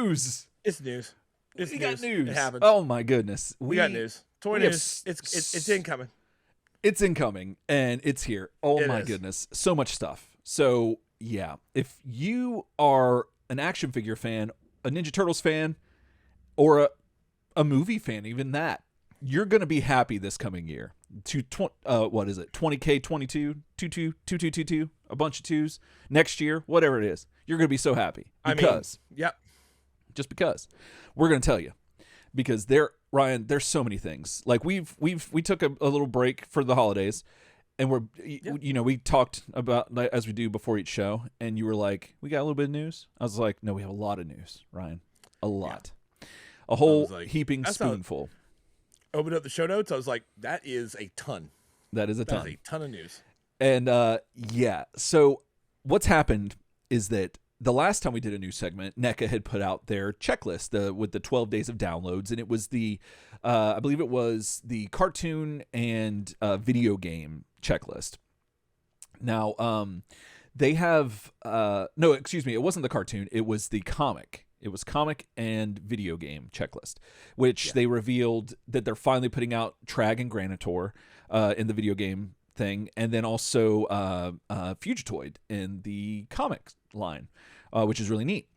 news. It's news. We got news. It happens. Oh my goodness. We got news. Toy news. It's incoming. It's incoming and it's here. Oh my goodness. So much stuff. So yeah, if you are an action figure fan, a Ninja Turtles fan, or a movie fan, even that, you're going to be happy this coming year. What is it? 20K 22, 22, a bunch of twos next year, whatever it is. You're going to be so happy because just because we're going to tell you, because Ryan, there's so many things. Like we took a little break for the holidays, and we talked about, as we do before each show, and you were like, we got a little bit of news. I was like, no, we have a lot of news, Ryan, a lot, a whole heaping spoonful. Opened up the show notes. I was like, that is a ton. That is a ton. That is a ton of news. And so what's happened is that the last time we did a new segment, NECA had put out their checklist with the 12 days of downloads, and it was I believe it was the cartoon and video game checklist. Now, they have no, excuse me, it wasn't the cartoon, it was the comic. It was comic and video game checklist, which they revealed that they're finally putting out Trag and Granitor in the video game thing, and then also Fugitoid in the comics line, which is really neat.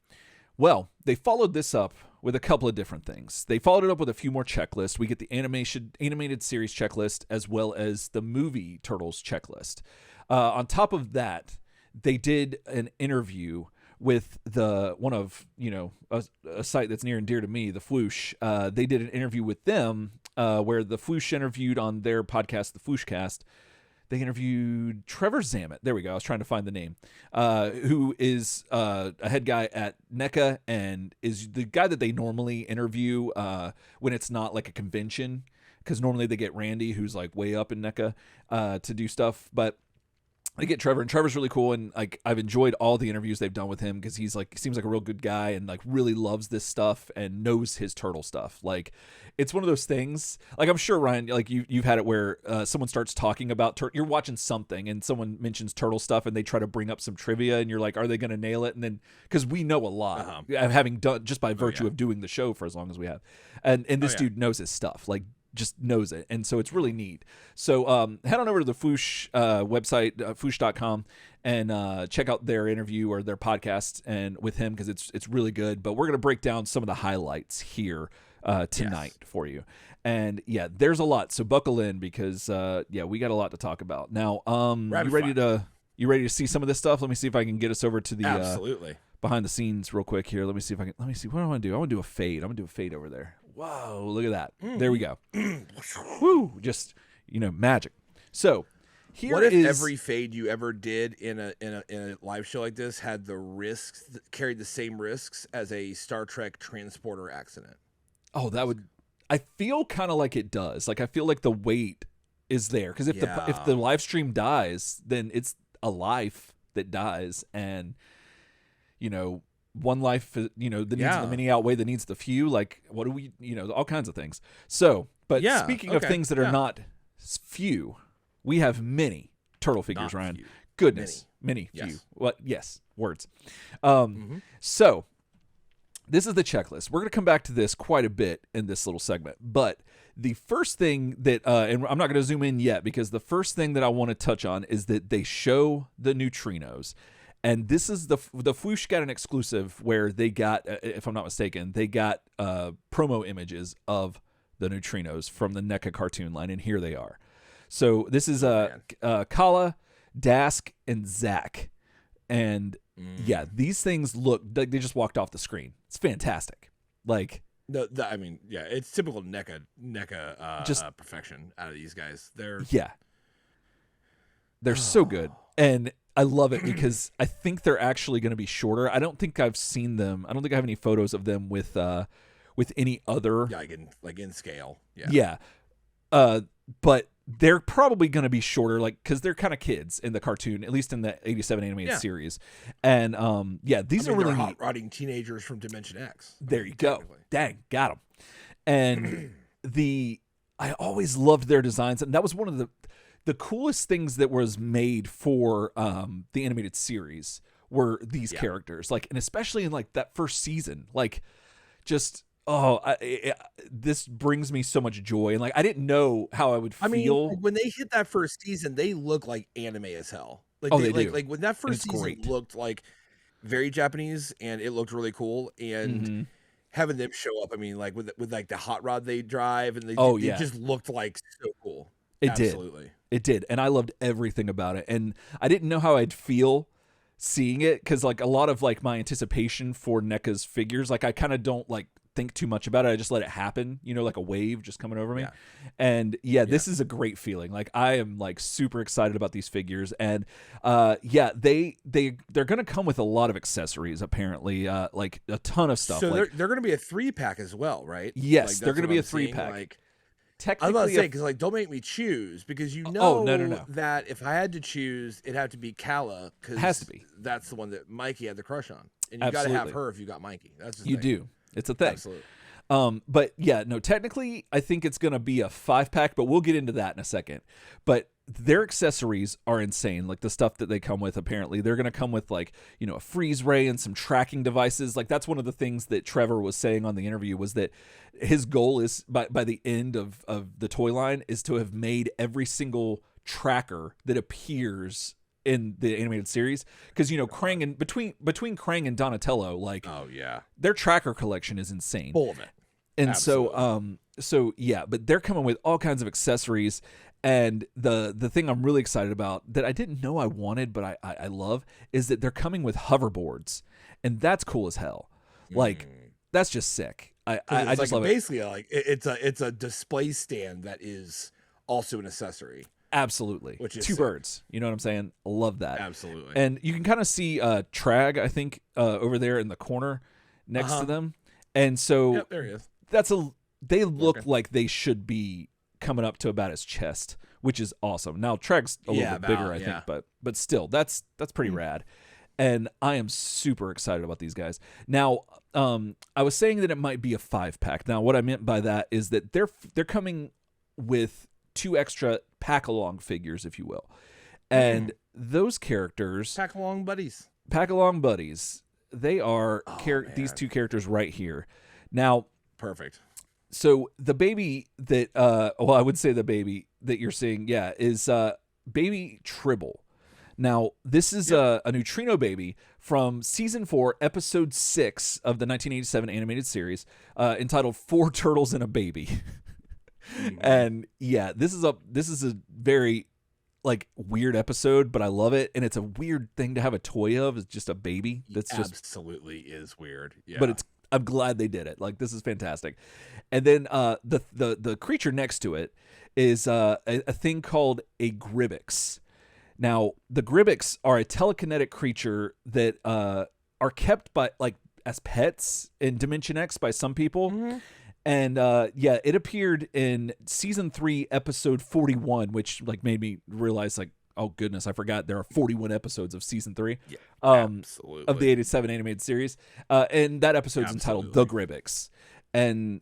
Well, they followed this up with a couple of different things. They followed it up with a few more checklists. We get the animated series checklist as well as the movie Turtles checklist. On top of that, they did an interview with a site that's near and dear to me, the Fwoosh. They did an interview with them where the Fwoosh interviewed on their podcast, the Fwooshcast. They interviewed Trevor Zammit. There we go. I was trying to find the name. Who is a head guy at NECA and is the guy that they normally interview when it's not like a convention, because normally they get Randy, who's like way up in NECA, to do stuff. But they get Trevor, and Trevor's really cool, and like I've enjoyed all the interviews they've done with him because he's like seems like a real good guy and like really loves this stuff and knows his turtle stuff. Like it's one of those things. Like I'm sure Ryan, like you've had it where someone starts talking about you're watching something and someone mentions turtle stuff and they try to bring up some trivia and you're like, are they going to nail it? And then because we know a lot, having done just by virtue of doing the show for as long as we have, and this dude knows his stuff. Like just knows it, and so it's really neat. So head on over to the Fwoosh website, Fwoosh.com, and check out their interview or their podcast and with him, because it's really good. But we're gonna break down some of the highlights here tonight for you. And yeah, there's a lot, so buckle in because we got a lot to talk about. Now, you ready to see some of this stuff? Let me see if I can get us over to the absolutely behind the scenes real quick here. Let me see what do I want to do? I want to do a fade. I'm gonna do a fade over there. Whoa, look at that. There we go. Woo, just, magic. So, what if every fade you ever did in a live show like this had carried the same risks as a Star Trek transporter accident? Oh, that would, I feel kind of like it does. Like I feel like the weight is there, because if the live stream dies, then it's a life that dies, and one life, the needs of the many outweigh the needs of the few. Like, what do we, all kinds of things. So, but speaking of things that are not few, we have many turtle figures, Not Ryan. few. Goodness, many Yes. few. What? Yes, words. So, this is the checklist. We're going to come back to this quite a bit in this little segment. But the first thing that, and I'm not going to zoom in yet, because the first thing that I want to touch on is that they show the Neutrinos. And this is the Fwoosh got an exclusive where they got, if I'm not mistaken, they got promo images of the Neutrinos from the NECA cartoon line, and here they are. So this is Kala, Dask, and Zach. And these things look like they just walked off the screen. It's fantastic. Like, it's typical NECA just perfection out of these guys. They're so good. And I love it because I think they're actually going to be shorter. I don't think I've seen them. I don't think I have any photos of them with any other. Yeah, like in scale. Yeah. But they're probably going to be shorter, like, because they're kind of kids in the cartoon, at least in the 87 animated series. And these are really hot neat. rodding teenagers from Dimension X. There you go. Dang, got them. And I always loved their designs, and that was one of the coolest things that was made for the animated series were these characters, like, and especially in like that first season, like, just this brings me so much joy, and like I didn't know how I would feel. I mean, like, when they hit that first season, they look like anime as hell. Like, they do. Like when that first season looked like very Japanese, and it looked really cool, and having them show up, I mean, like with like the hot rod they drive, and they just looked like so cool. It did, and I loved everything about it, and I didn't know how I'd feel seeing it, because like a lot of like my anticipation for NECA's figures, like I kind of don't like think too much about it. I just let it happen, you know, like a wave just coming over me. And this is a great feeling. Like I am like super excited about these figures, and they're gonna come with a lot of accessories apparently, like a ton of stuff. So like, they're gonna be a 3-pack as well, right? Yes, like, they're gonna be a 3-pack. Like, technically, I was about to say, because like, don't make me choose, because no. that if I had to choose, it'd have to be Kala, because it has to be. That's the one that Mikey had the crush on, and you got to have her if you got Mikey. That's the you thing. do. It's a thing. Absolutely. But yeah, no, technically I think it's going to be a 5-pack, but we'll get into that in a second. But their accessories are insane. Like the stuff that they come with, apparently they're going to come with like, you know, a freeze ray and some tracking devices. Like that's one of the things that Trevor was saying on the interview, was that his goal is by the end of the toy line is to have made every single tracker that appears in the animated series, because you know Krang and between Krang and Donatello, like their tracker collection is insane, full of it. And absolutely. so but they're coming with all kinds of accessories, and the thing I'm really excited about that I didn't know I wanted, but I love, is that they're coming with hoverboards, and that's cool as hell. Like that's just sick. I just like love basically like it's a display stand that is also an accessory. Absolutely. Which is two sick. Birds. You know what I'm saying? I love that. Absolutely. And you can kind of see Trag, I think, over there in the corner next to them. And so there he is. They look like they should be coming up to about his chest, which is awesome. Now Trag's a little bit bigger, I think, but still, that's pretty rad. And I am super excited about these guys. Now, I was saying that it might be a 5-pack. Now, what I meant by that is that they're coming with 2 extra pack-along figures, if you will. And those characters... Pack-along buddies. Pack-along buddies. They are these 2 characters right here. Now... Perfect. So the baby that... I would say the baby that you're seeing, is baby Tribble. Now, this is a Neutrino baby from Season 4, Episode 6 of the 1987 animated series, entitled 4 Turtles and a Baby. And this is a very like weird episode, but I love it, and it's a weird thing to have a toy of. It's just a baby. That's just absolutely is weird. Yeah, but I'm glad they did it. Like this is fantastic. And then the creature next to it is a thing called a Gribix. Now the Gribix are a telekinetic creature that are kept by like as pets in Dimension X by some people. And it appeared in Season 3, Episode 41, which like made me realize like, oh goodness, I forgot there are 41 episodes of Season 3 absolutely. of the 87 animated series. And that episode's entitled The Gribix. And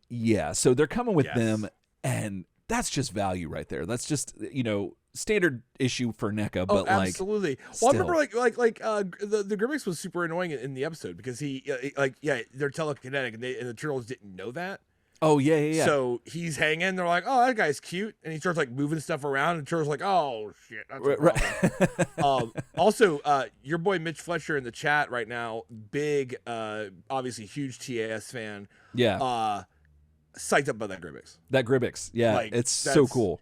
so they're coming with them, and that's just value right there. That's just, you know, standard issue for NECA, but absolutely. Well, I remember the Gribix was super annoying in the episode because they're telekinetic, and the Turtles didn't know that. Oh yeah. So he's hanging. They're like, "Oh, that guy's cute," and he starts like moving stuff around. And Turtle's like, "Oh shit!" That's a problem. Also, your boy Mitch Fletcher in the chat right now, big, obviously huge TAS fan. Yeah. Psyched up by that Gribix. That Gribix, it's so cool.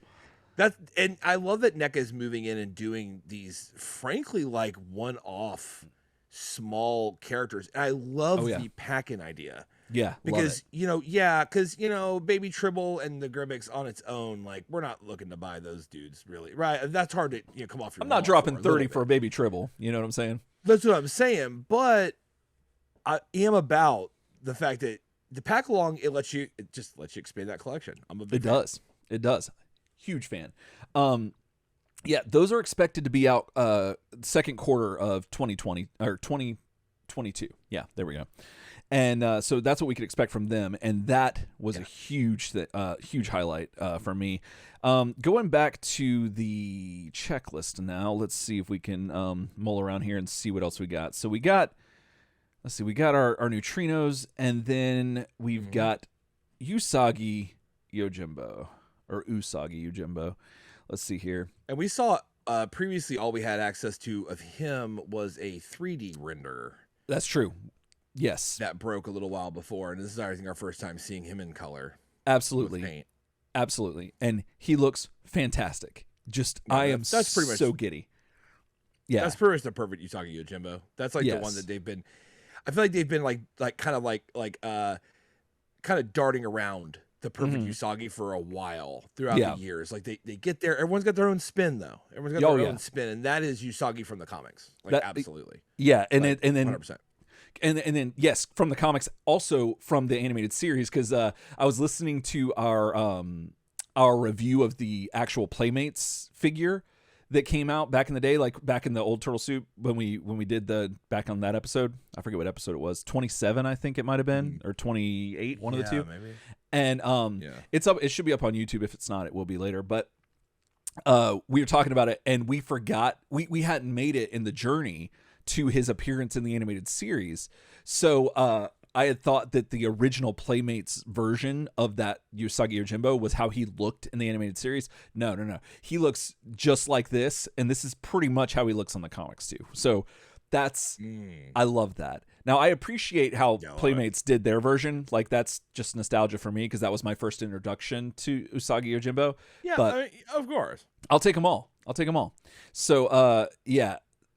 And I love that NECA is moving in and doing these, frankly, like one-off small characters. And I love the pack-in idea. Yeah, because baby Tribble and the Gribix on its own, like we're not looking to buy those dudes, really, right? That's hard to come off your. I'm not dropping 30 for a baby Tribble. You know what I'm saying? That's what I'm saying. But I am about the fact that the pack along it just lets you expand that collection. I'm a big fan. It does. Huge fan. Those are expected to be out second quarter of 2020 or 2022. Yeah, there we go. And so that's what we could expect from them, and that was a huge highlight for me. Going back to the checklist now, let's see if we can mull around here and see what else we got. So we got our Neutrinos, and then we've got Usagi Yojimbo. Let's see here. And we saw previously all we had access to of him was a 3D render. That's true. Yes. That broke a little while before, and this is, I think, our first time seeing him in color. Absolutely. With paint. Absolutely. And he looks fantastic. Just, yeah, that's pretty much so giddy. Yeah. That's pretty much the perfect Usagi Yojimbo. That's like the one that they've been, I feel like they've been kind of darting around the perfect Usagi for a while throughout the years. Like they get there. Everyone's got their own spin though. Everyone's got their own spin, and that is Usagi from the comics. Like absolutely. Yeah, and like, then 100%. And then yes, from the comics, also from the animated series, because I was listening to our review of the actual Playmates figure that came out back in the day, like back in the old Turtle Soup when we did back on that episode. I forget what episode it was, 27 I think it might have been, or 28, one of the two. Maybe. And it's up. It should be up on YouTube. If it's not, it will be later. But we were talking about it, and we forgot we hadn't made it in the journey to his appearance in the animated series. So I had thought that the original Playmates version of that Usagi Yojimbo was how he looked in the animated series. No. He looks just like this, and this is pretty much how he looks on the comics too. So that's I love that. Now I appreciate how Playmates did their version. Like that's just nostalgia for me because that was my first introduction to Usagi Yojimbo. Yeah, but I mean, of course. I'll take them all. So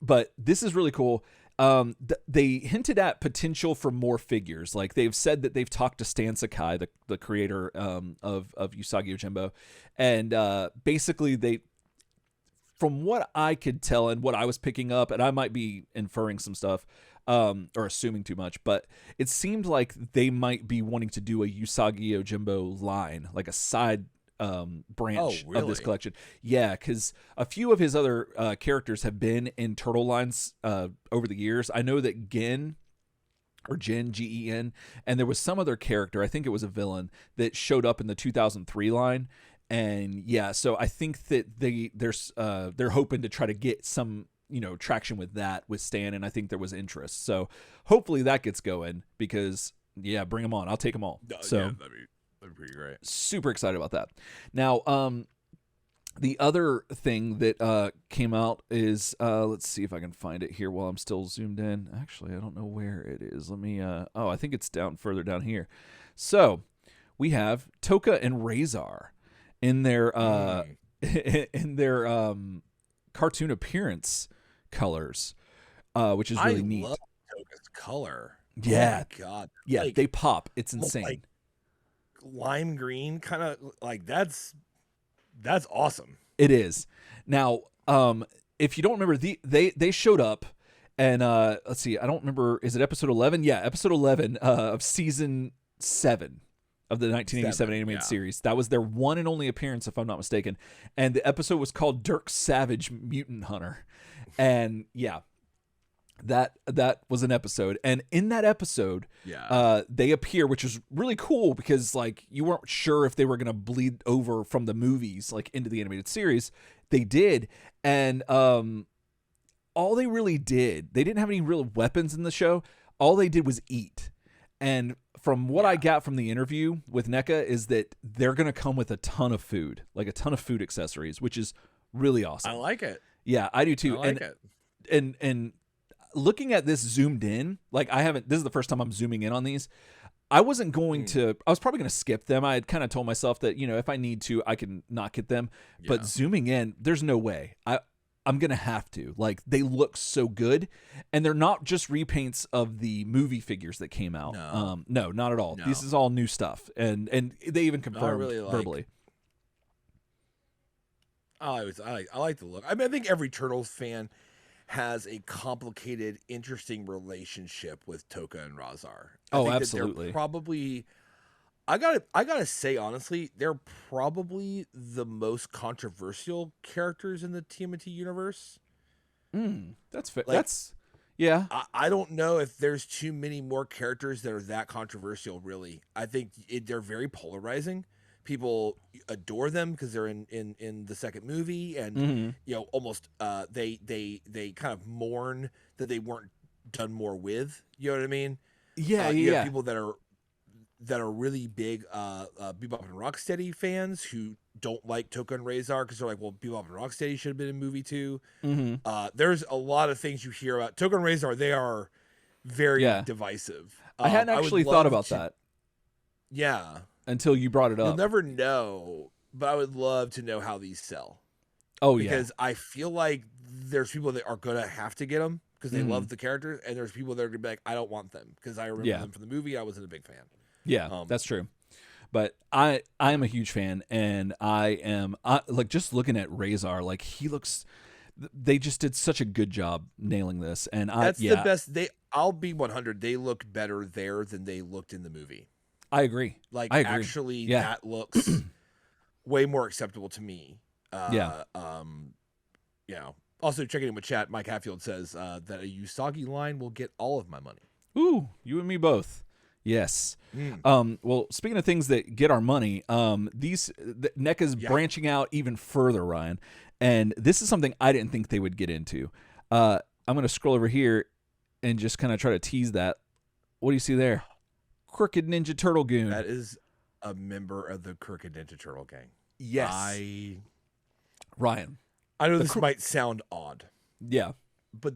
but this is really cool. They hinted at potential for more figures. Like they've said that they've talked to Stan Sakai, the creator of Usagi Yojimbo, and basically from what I could tell and what I was picking up, and I might be inferring some stuff or assuming too much, but it seemed like they might be wanting to do a Usagi Yojimbo line, like a side branch of this collection. Yeah, because a few of his other characters have been in Turtle lines over the years. I know that Gen, Gen, and there was some other character, I think it was a villain, that showed up in the 2003 line. And yeah, so I think that they're hoping to try to get some traction with that with Stan, and I think there was interest. So hopefully that gets going because bring them on. I'll take them all. So that'd be pretty great. Super excited about that. Now, the other thing that came out is let's see if I can find it here while I'm still zoomed in. Actually, I don't know where it is. Let me. I think it's further down here. So we have Tokka and Rahzar in their cartoon appearance colors, which is really neat. I love Tokka's color. Yeah, oh my God. Yeah, like, they pop. It's insane. Like lime green, kind of like that's awesome. It is. Now, if you don't remember, they showed up, and let's see. I don't remember. Is it episode 11? Yeah, episode 11 of season 7. Of the 1987 animated series. That was their one and only appearance, if I'm not mistaken. And the episode was called Dirk Savage Mutant Hunter. And that was an episode. And in that episode, they appear, which is really cool because like you weren't sure if they were going to bleed over from the movies like into the animated series. They did. And all they really did, they didn't have any real weapons in the show. All they did was eat. And from what I got from the interview with NECA is that they're going to come with a ton of food, like a ton of food accessories, which is really awesome. I like it. Yeah, I do too. I like it. And looking at this zoomed in, like this is the first time I'm zooming in on these. I wasn't going to, I was probably going to skip them. I had kind of told myself that, if I need to, I can not get them. Yeah. But zooming in, there's no way. I'm going to have to. Like, they look so good. And they're not just repaints of the movie figures that came out. No, not at all. No. This is all new stuff. And they even confirmed verbally. I like the look. I mean, I think every Turtles fan has a complicated, interesting relationship with Tokka and Rahzar. I think absolutely. They're probably... I gotta say honestly, they're probably the most controversial characters in the TMNT universe. That's fair. Like, Yeah. I don't know if there's too many more characters that are that controversial, really. I think they're very polarizing. People adore them because they're in the second movie, and almost they kind of mourn that they weren't done more with. You know what I mean? Yeah, You yeah. have people that are really big Bebop and Rocksteady fans who don't like Tokka and Rahzar because they're like, well, Bebop and Rocksteady should have been in movie 2. There's a lot of things you hear about Tokka and Rahzar. They are very divisive. I hadn't actually thought about that. Yeah. Until you brought it up. You'll never know, but I would love to know how these sell. Oh, because I feel like there's people that are going to have to get them because they love the characters, and there's people that are going to be like, I don't want them because I remember them from the movie. I wasn't a big fan. Yeah, that's true. But I am a huge fan, and I like just looking at Rahzar, like they just did such a good job nailing this, and that's the best. I'll be 100. They look better there than they looked in the movie. I agree. Like, actually, that looks way more acceptable to me. Also, checking in with chat, Mike Hatfield says that a Usagi line will get all of my money. Ooh, you and me both. Yes. Well, speaking of things that get our money, NECA's branching out even further, Ryan. And this is something I didn't think they would get into. I'm going to scroll over here and just kind of try to tease that. What do you see there? Crooked Ninja Turtle Goon. That is a member of the Crooked Ninja Turtle gang. Yes. Ryan. I know this might sound odd. Yeah. But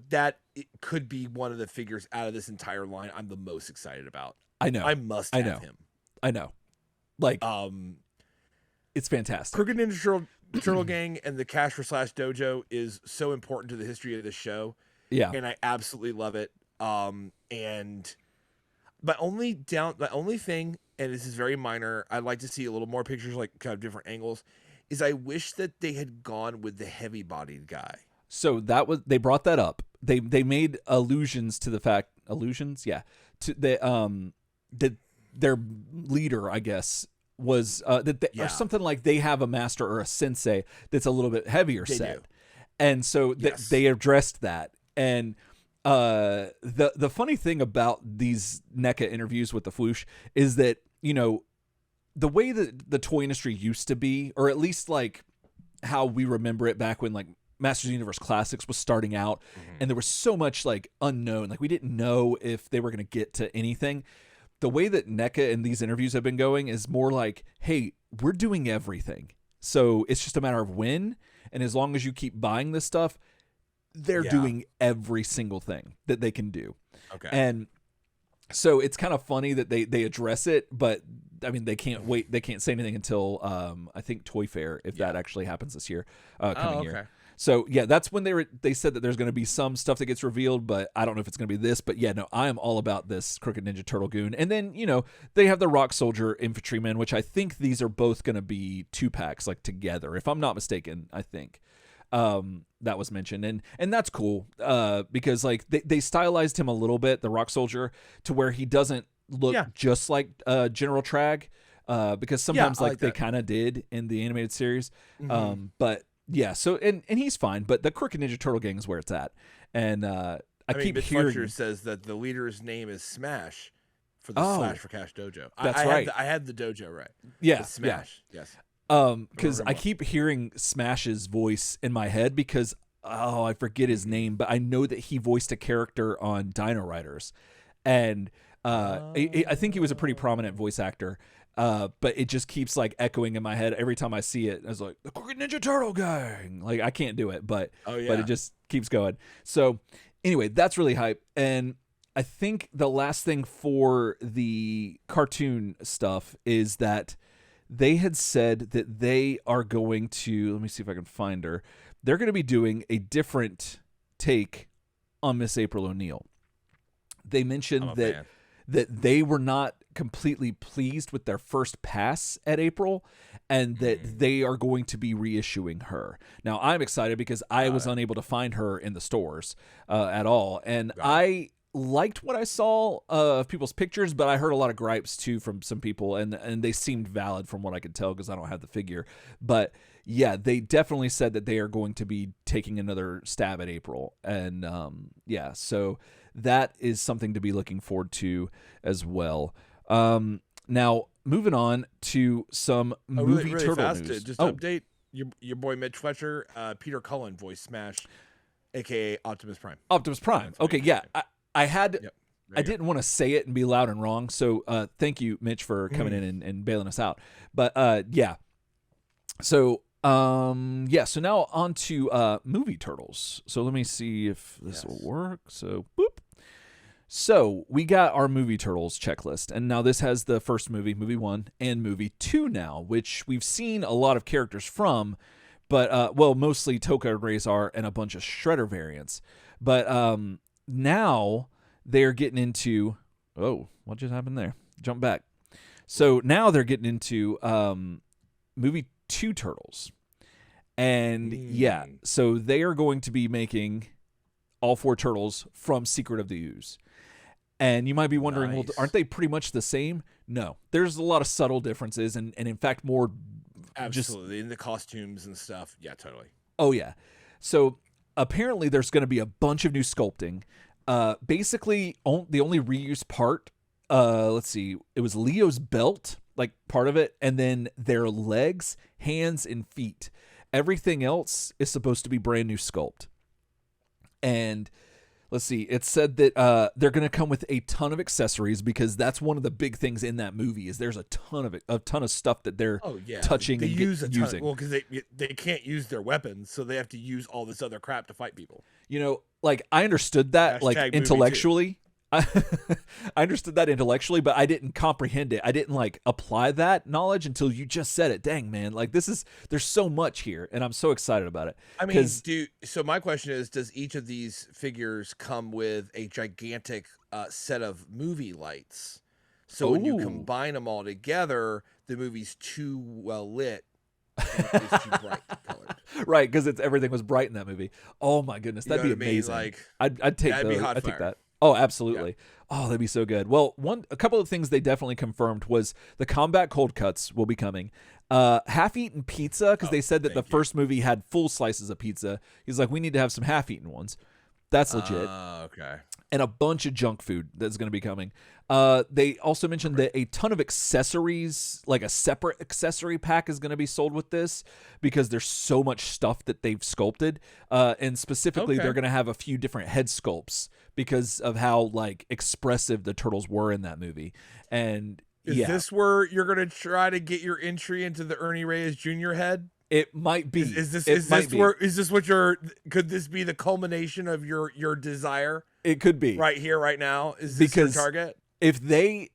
it could be one of the figures out of this entire line I'm the most excited about. I know. I must have him. I know. Like, it's fantastic. Crooked Ninja Turtle Gang and the Cash for Slash Dojo is so important to the history of the show. Yeah. And I absolutely love it. And my only thing, and this is very minor, I'd like to see a little more pictures, like kind of different angles, is I wish that they had gone with the heavy-bodied guy. So they brought that up. They made allusions to the fact, to that their leader, I guess, was or something like they have a master or a sensei that's a little bit heavier set. And so they addressed that. And the funny thing about these NECA interviews with the Fwoosh is that, the way that the toy industry used to be, or at least like how we remember it back when like Masters of the Universe Classics was starting out, and there was so much like unknown, like we didn't know if they were going to get to anything. The way that NECA and these interviews have been going is more like, hey, we're doing everything. So it's just a matter of when, and as long as you keep buying this stuff, they're doing every single thing that they can do. Okay. And so it's kind of funny that they address it, but I mean, they can't wait. They can't say anything until I think Toy Fair, if that actually happens this year, coming year. So that's when they said that there's going to be some stuff that gets revealed, but I don't know if it's going to be this. But I am all about this Crooked Ninja Turtle Goon. And then they have the Rock Soldier Infantryman, which I think these are both going to be 2-packs like together, if I'm not mistaken. I think that was mentioned, and that's cool because like they stylized him a little bit, the Rock Soldier, to where he doesn't look just like General Trag, because sometimes like they kind of did in the animated series, but. Yeah, so and he's fine, but the Crooked Ninja Turtle Gang is where it's at, and I keep Mitch hearing. Fletcher says that the leader's name is Smash for the Slash for Cash Dojo. That's right. I had the dojo right. Yeah, it's Smash. Yes. Because I keep hearing Smash's voice in my head because I forget his name, but I know that he voiced a character on Dino Riders, and I think he was a pretty prominent voice actor. But it just keeps like echoing in my head every time I see it. I was like, the Crooked Ninja Turtle Gang. Like I can't do it, but it just keeps going. So anyway, that's really hype. And I think the last thing for the cartoon stuff is that they had said that they are going to, let me see if I can find her. They're going to be doing a different take on Miss April O'Neil. They mentioned that they were not completely pleased with their first pass at April, and that they are going to be reissuing her. Now, I'm excited because I was unable to find her in the stores at all, and I liked what I saw of people's pictures, but I heard a lot of gripes too from some people, and they seemed valid from what I could tell because I don't have the figure. But yeah, they definitely said that they are going to be taking another stab at April, and yeah, so that is something to be looking forward to as well. Now moving on to some movie really turtle fast, news. Just update your boy Mitch Fletcher, Peter Cullen voice Smash, aka Optimus Prime. Optimus Prime. Okay, yeah. I had. Yep. I didn't want to say it and be loud and wrong, so thank you, Mitch, for coming in and bailing us out. But yeah. So yeah. So now on to movie turtles. So let me see if this will work. So boop. So we got our movie turtles checklist, and now this has the first movie, movie 1, and movie 2 now, which we've seen a lot of characters from, but well, mostly Tokka and Rahzar and a bunch of Shredder variants. But now they're getting into what just happened there? Jump back. So now they're getting into movie 2 turtles, and yeah, so they are going to be making all 4 turtles from Secret of the Ooze. And you might be wondering, well, aren't they pretty much the same? No, there's a lot of subtle differences, and in fact more. Absolutely, in the costumes and stuff. Yeah, totally. Oh yeah, so apparently there's going to be a bunch of new sculpting. Basically, the only reused part, let's see, it was Leo's belt, like part of it, and then their legs, hands, and feet. Everything else is supposed to be brand new sculpt. And let's see, it said that they're going to come with a ton of accessories, because that's one of the big things in that movie is there's a ton of stuff that they're touching and using. Well, because they can't use their weapons, so they have to use all this other crap to fight people. You know, like I understood that like intellectually. I understood that intellectually, but I didn't comprehend it. I didn't like apply that knowledge until you just said it. Dang, man, like there's so much here, and I'm so excited about it. I mean, so my question is, does each of these figures come with a gigantic set of movie lights? So when you combine them all together, the movie's too well lit. And it's too bright colored. Right, because everything was bright in that movie. Oh my goodness, that'd be amazing. Like, I'd take I'd take that. Oh, absolutely. Yeah. Oh, that'd be so good. Well, a couple of things they definitely confirmed was the combat cold cuts will be coming. Half-eaten pizza, because they said that the first movie had full slices of pizza. He's like, we need to have some half-eaten ones. That's legit. Okay. And a bunch of junk food that's going to be coming. They also mentioned that a ton of accessories, like a separate accessory pack, is going to be sold with this, because there's so much stuff that they've sculpted. And specifically, they're going to have a few different head sculpts because of how like expressive the turtles were in that movie. And is this where you're going to try to get your entry into the Ernie Reyes Jr. head? It might be. Is this what could this be the culmination of your desire? It could be. Right here, right now. Is this your target? If they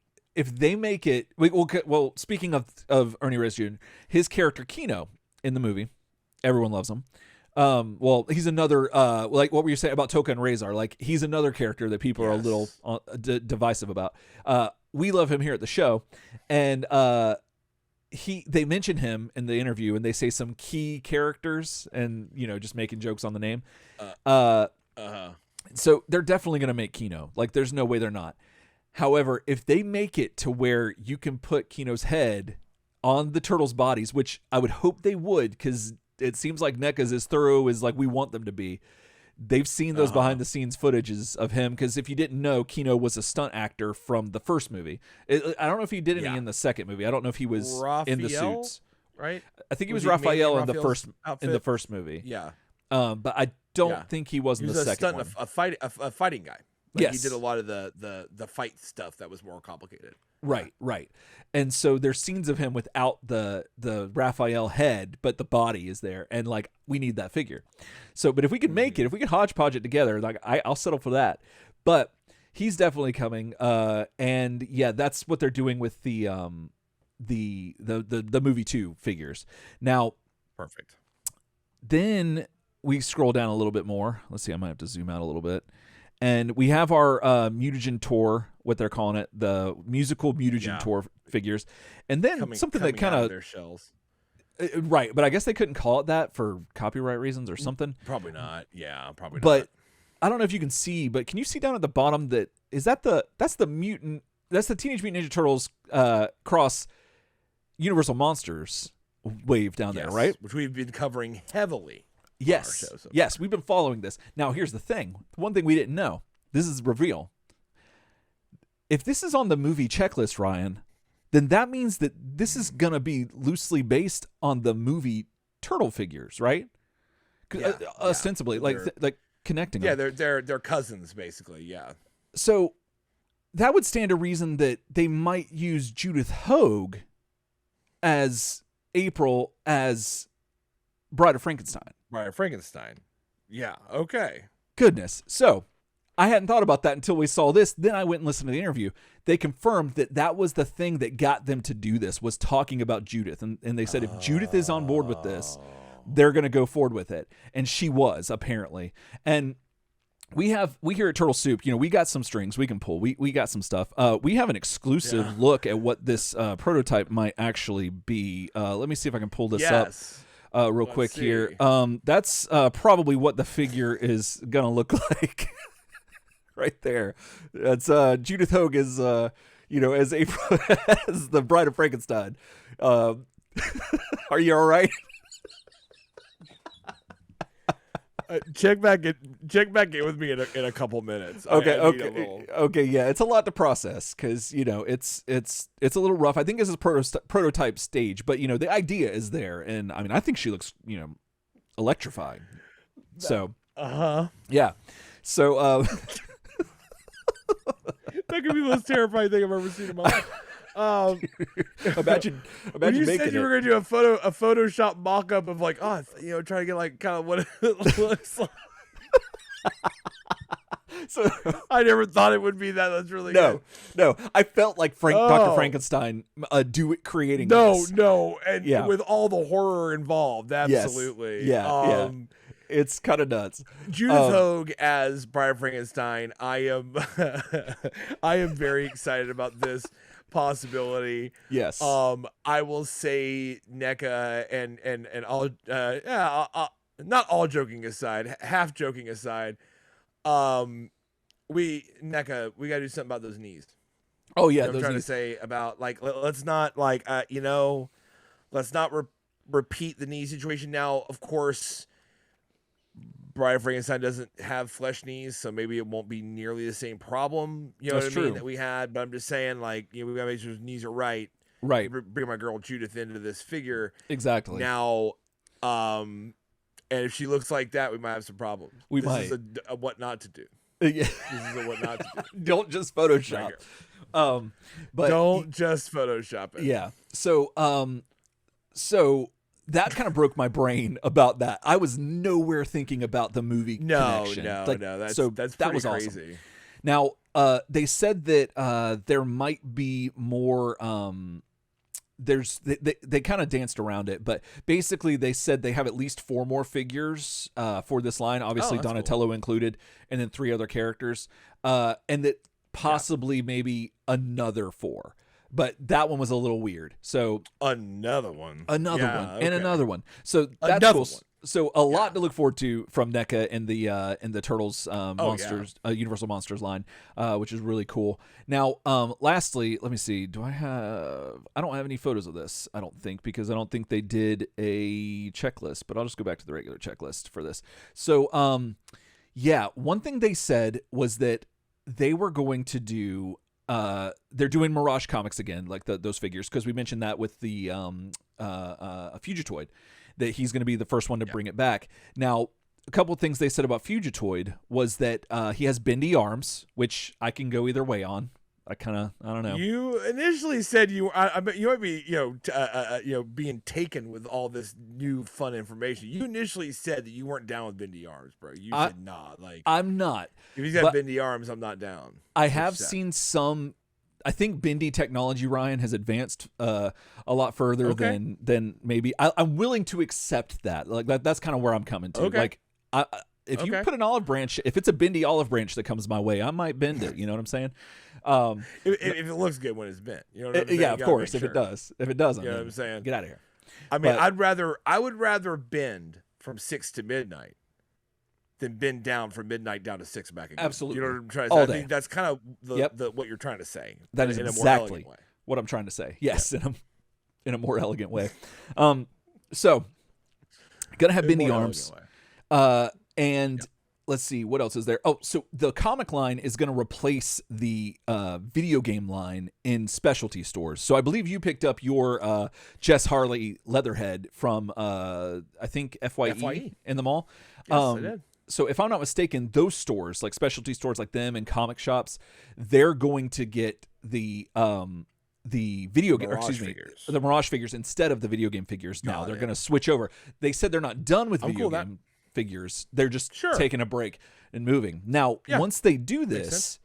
make it, well, speaking of Ernie Reyes Jr., his character Kino in the movie, everyone loves him. Well, he's another like what were you saying about Tokka and Rahzar? Like he's another character that people are a little divisive about. We love him here at the show, and they mention him in the interview, and they say some key characters, and just making jokes on the name. So they're definitely going to make Kino. Like there's no way they're not. However, if they make it to where you can put Kino's head on the turtles' bodies, which I would hope they would, because it seems like NECA's as thorough as like we want them to be. They've seen those behind the scenes footages of him, because if you didn't know, Kino was a stunt actor from the first movie. I don't know if he did any in the second movie. I don't know if he was in the suits. Right? I think he was Raphael in the first movie. Yeah. But I don't think he was in the second one. A fighting guy. Like yes. He did a lot of the fight stuff that was more complicated. Right. And so there's scenes of him without the Raphael head, but the body is there, and like we need that figure. So, but if we can make it, if we can hodgepodge it together, like I'll settle for that. But he's definitely coming. And yeah, that's what they're doing with the movie 2 figures. Now, perfect. Then we scroll down a little bit more. Let's see, I might have to zoom out a little bit. And we have our Mutagen Tour, what they're calling it, the musical Mutagen Tour figures. And then something that kind of their shells. Right, but I guess they couldn't call it that for copyright reasons or something. Probably not. Yeah, probably not. But I don't know if you can see, but can you see down at the bottom that's the mutant, that's the Teenage Mutant Ninja Turtles cross Universal Monsters wave down there, right? Which we've been covering heavily. Yes. On our show so yes, we've been following this. Now, here's the thing. One thing we didn't know. This is reveal. If this is on the movie checklist, Ryan, then that means that this is going to be loosely based on the movie Turtle figures, right? Ostensibly, like connecting them. Yeah, they're cousins, basically, yeah. So that would stand to reason that they might use Judith Hoag as April as Bride of Frankenstein. Bride of Frankenstein. Yeah, okay. Goodness. So I hadn't thought about that until we saw this. Then I went and listened to the interview. They confirmed that was the thing that got them to do this, was talking about Judith. And they said if Judith is on board with this, they're going to go forward with it. And she was, apparently. And we here at Turtle Soup, we got some strings we can pull. We got some stuff. We have an exclusive look at what this prototype might actually be. Let me see if I can pull this up real quick here. That's probably what the figure is going to look like. Right there. That's Judith Hoag is as April as the Bride of Frankenstein. Are you all right? Check back in with me in a couple minutes. Okay. Yeah, it's a lot to process because it's a little rough. I think this is prototype stage, but the idea is there, and I mean I think she looks electrifying. So yeah. So that could be the most terrifying thing I've ever seen in my life. Imagine when you making said you were it. gonna do a Photoshop mock-up of like, trying to get like kind of what it looks like. So I never thought it would be that. That's really good. No. I felt like Dr. Frankenstein creating this. And with all the horror involved, absolutely. Yes. It's kind of nuts. Judith Hoag as Bride of Frankenstein. I am very excited about this possibility. Yes. I will say NECA and all not all joking aside, half joking aside, NECA, we gotta do something about those knees. Oh yeah, I'm trying to say about like let's not like let's not repeat the knee situation. Now, of course, Bride of Frankenstein doesn't have flesh knees, so maybe it won't be nearly the same problem. That's true. That we had. But I'm just saying, like, we gotta make sure his knees are right. Right. Bring my girl Judith into this figure. Exactly. Now, and if she looks like that, we might have some problems. This is a what not to do. Yeah. This is a what not to do. Don't just Photoshop. But don't just Photoshop it. Yeah. So that kind of broke my brain about that. I was nowhere thinking about the movie connection. No. That's that was crazy. Awesome. Now, they said that there might be more. They kind of danced around it, but basically they said they have at least 4 more figures for this line. Obviously, Donatello included, and then 3 other characters, and that possibly maybe another 4. But that one was a little weird. So another one, and another one. So that's cool. So a lot to look forward to from NECA in the Turtles Monsters Universal Monsters line, which is really cool. Now, lastly, let me see. I don't have any photos of this. I don't think, because I don't think they did a checklist. But I'll just go back to the regular checklist for this. So, one thing they said was that they were going to do. They're doing Mirage Comics again, like those figures, because we mentioned that with the Fugitoid, that he's going to be the first one to bring it back. Now, a couple of things they said about Fugitoid was that he has bendy arms, which I can go either way on. I don't know. You initially said you might be being taken with all this new fun information. You initially said that you weren't down with bendy arms, bro. You said not. Like, I'm not. If he's got bendy arms, I'm not down. I have seen some. I think bendy technology, Ryan, has advanced a lot further than maybe. I'm willing to accept that. Like that's kind of where I'm coming to. Okay. Like if you put an olive branch, if it's a bendy olive branch that comes my way, I might bend it. You know what I'm saying? If it looks good when it's bent, you know what I'm saying? Yeah, of course. If it doesn't, you know what I'm saying? Get out of here. I mean, I would rather bend from 6 to midnight than been down from midnight down to 6 back again. Absolutely. You know what I'm trying to say? All I day. think that's kind of the what you're trying to say. That is in exactly a more elegant way. what I'm trying to say. Yes, in a more elegant way. So gonna have Bendy arms. And let's see, what else is there? Oh, so the comic line is going to replace the video game line in specialty stores. So I believe you picked up your Jess Harley Leatherhead from, I think, FYE in the mall. Yes, I did. So if I'm not mistaken, those stores, like specialty stores like them and comic shops, they're going to get the video game, the Mirage figures instead of the video game figures. Now they're going to switch over. They said they're not done with video game figures. They're just taking a break and moving. Now, once they do this,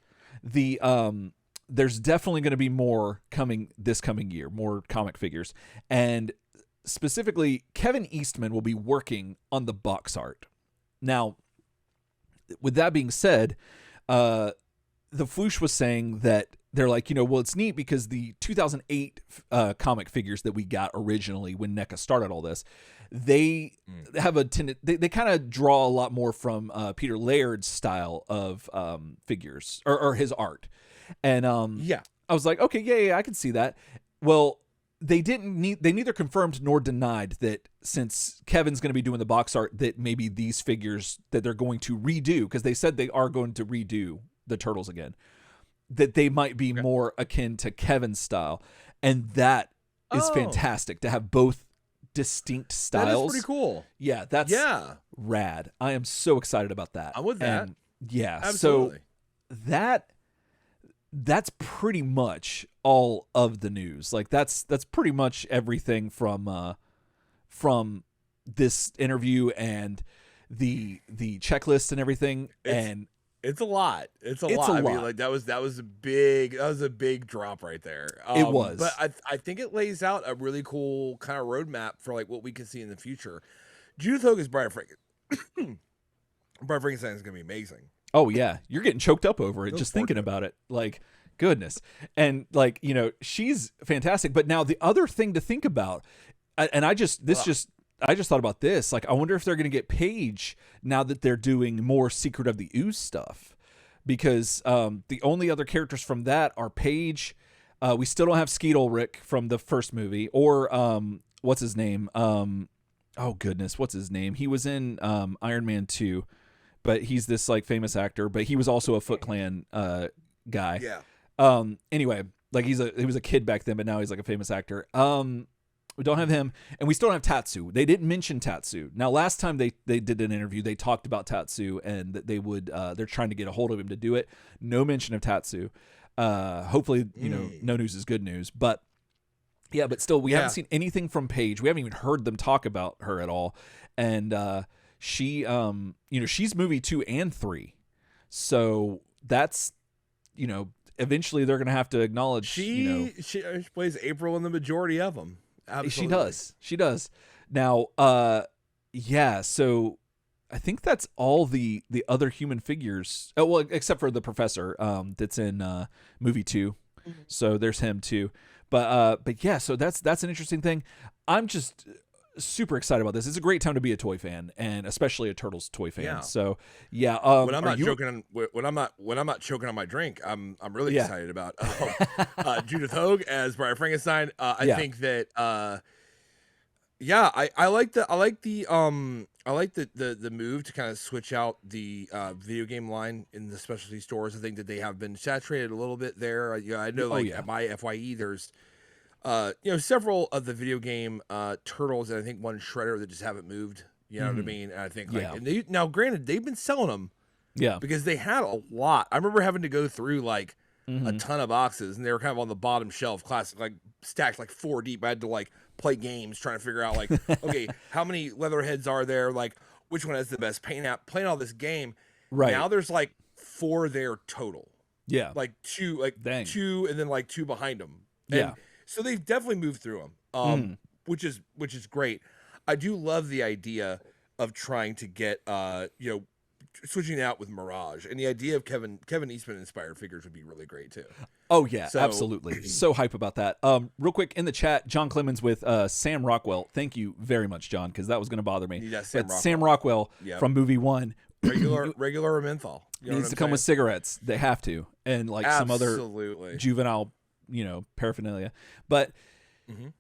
there's definitely going to be more coming this coming year, more comic figures. And specifically, Kevin Eastman will be working on the box art. Now, with that being said, the Fwoosh was saying that they're like, well, it's neat because the 2008 comic figures that we got originally when NECA started all this, they have a they kind of draw a lot more from Peter Laird's style of figures or his art. And I was like, okay, yeah, I can see that. Well, they neither confirmed nor denied that since Kevin's going to be doing the box art, that maybe these figures that they're going to redo, because they said they are going to redo the Turtles again, that they might be more akin to Kevin's style. And that is fantastic to have both distinct styles. That is pretty cool. Yeah, that's rad. I am so excited about that. I'm with that. And yeah, absolutely. So that's pretty much all of the news. Like that's pretty much everything from this interview and the checklist and everything. It's a lot. It's a lot. I mean, like that was a big drop right there. It was. But I think it lays out a really cool kind of roadmap for like what we can see in the future. Judith Hoag is Brian Frankenstein. Brian Frankenstein is going to be amazing. Oh yeah, you're getting choked up over it just thinking about it. Like, goodness. And like, she's fantastic. But now the other thing to think about, and I just thought about this. Like, I wonder if they're going to get Paige now that they're doing more Secret of the Ooze stuff, because the only other characters from that are Paige. We still don't have Skeet Ulrich from the first movie, or what's his name? Oh goodness, what's his name? He was in Iron Man 2, but he's this like famous actor. But he was also a Foot Clan guy. Yeah. Anyway, like he was a kid back then, but now he's like a famous actor. We don't have him, and we still don't have Tatsu. They didn't mention Tatsu. Now, last time they did an interview, they talked about Tatsu and that they would they're trying to get a hold of him to do it. No mention of Tatsu. Hopefully, no news is good news. But yeah, but still, we haven't seen anything from Paige. We haven't even heard them talk about her at all. And she, she's movie 2 and 3, so that's eventually they're gonna have to acknowledge she plays April in the majority of them. Absolutely. She does. Now, so I think that's all the other human figures. Oh, well, except for the professor that's in movie 2. Mm-hmm. So there's him too. But yeah, so that's an interesting thing. I'm just super excited about this. It's a great time to be a toy fan, and especially a Turtles toy fan. Yeah. So yeah, when I'm not choking on my drink, I'm really excited about Judith Hoag as Brian Frankenstein. I think that I like the move to kind of switch out the video game line in the specialty stores. I think that they have been saturated a little bit there. I know at my FYE there's several of the video game Turtles, and I think one Shredder that just haven't moved. You know what I mean? And I think and now granted they've been selling them, because they had a lot. I remember having to go through like a ton of boxes, and they were kind of on the bottom shelf, classic, like stacked like 4 deep. I had to like play games trying to figure out like, okay, how many Leatherheads are there? Like, which one has the best paint out? Playing all this game. Right now, there's like 4 there total. Yeah, like 2, two, and then like 2 behind them. And so they've definitely moved through them, which is great. I do love the idea of trying to get switching it out with Mirage, and the idea of Kevin Eastman inspired figures would be really great too. Oh yeah, absolutely. So hype about that. Real quick in the chat, John Clemens with Sam Rockwell. Thank you very much, John, because that was going to bother me. Sam Rockwell from movie 1. regular or menthol. It needs to come with cigarettes. They have to, and like some other juvenile, paraphernalia. But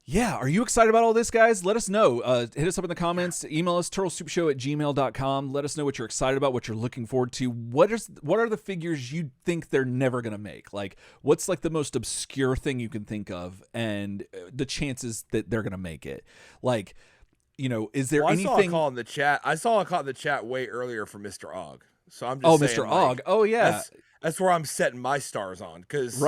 yeah, are you excited about all this, guys? Let us know. Hit us up in the comments. Email us, turtlesoupshow@gmail.com. Let us know what you're excited about, what you're looking forward to. What are the figures you think they're never going to make? Like, what's like the most obscure thing you can think of, and the chances that they're going to make it? Like, is there anything? I saw a call in the chat. I saw a call in the chat way earlier from Mr. Ogg. So I'm just saying, Mr. Ogg. Oh, yeah. That's where I'm setting my stars on, because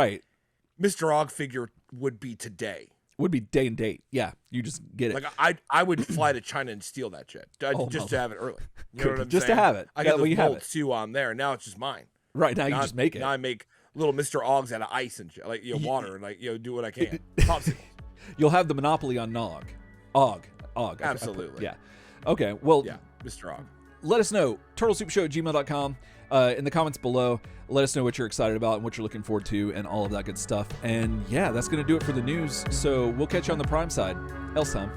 Mr. Ogg figure would be today. Would be day and date. Yeah, you just get it. Like I would fly to China and steal that shit just to have it early. You know what I'm just saying? To have it. I got the Bolt 2 on there. Now it's just mine. Right, now you just make it. Now I make little Mr. Oggs out of ice and shit, like water, and do what I can. Popsicles. You'll have the monopoly on Nog. Ogg. Absolutely. Yeah. Okay. Well. Yeah, Mr. Ogg. Let us know. turtlesoupshow@gmail.com. In the comments below, let us know what you're excited about and what you're looking forward to and all of that good stuff. And yeah, that's going to do it for the news. So we'll catch you on the Prime side. Else time.